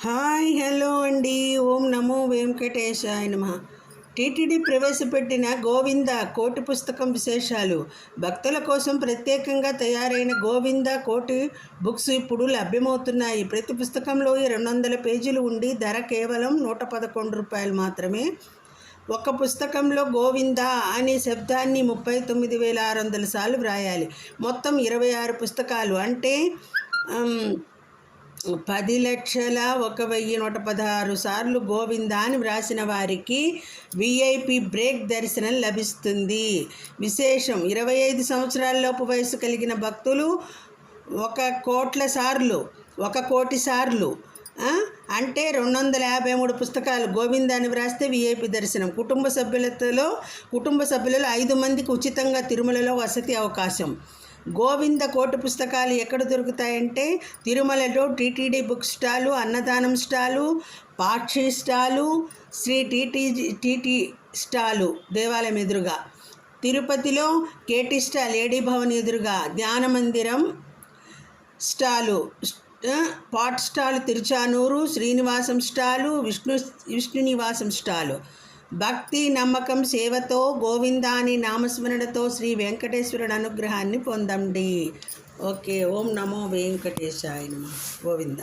Hi hello అండి. ఓం నమో వెంకటేశాయ నమః. TTD ప్రవేశపెట్టిన గోవింద కోటి పుస్తకం విశేషాలు. భక్తుల కోసం ప్రత్యేకంగా తయారైన గోవింద కోటి బుక్స్ ఇప్పుడు లభ్యమవుతున్నాయి. ప్రతి పుస్తకంలో 200 పేజీలు ఉండి ధర కేవలం ₹111 మాత్రమే. ఒక పుస్తకంలో గోవింద అనే శబ్దాన్ని 39,600 సార్లు వ్రాయాలి. మొత్తం 26 పుస్తకాలు అంటే 10,01,116 సార్లు గోవిందా అని వ్రాసిన వారికి విఐపి బ్రేక్ దర్శనం లభిస్తుంది. విశేషం, 25 సంవత్సరాలలోపు వయసు కలిగిన భక్తులు 1 కోటి సార్లు అంటే 253 పుస్తకాలు గోవిందాన్ని వ్రాస్తే విఐపి దర్శనం. కుటుంబ సభ్యులలో 5 మందికి ఉచితంగా తిరుమలలో వసతి అవకాశం. గోవింద కోటి పుస్తకాలు ఎక్కడ దొరుకుతాయంటే తిరుమలలో టీటీడీ బుక్ స్టాలు, అన్నదానం స్టాలు, పాక్షి స్టాలు, శ్రీ టీటీ స్టాలు దేవాలయం ఎదురుగా, తిరుపతిలో కేటీ స్టాల్ ఏడీ భవన్ ఎదురుగా, ధ్యాన మందిరం స్టాలు, పాట్ stall Tiruchanur, Srinivasam stall, Vishnu Nivasam stall. భక్తి, నమ్మకం, సేవతో గోవిందా అని నామస్మరణతో శ్రీ వెంకటేశ్వరుడు అనుగ్రహాన్ని పొందండి. ఓకే. ఓం నమో వెంకటేశాయ నమః. గోవింద.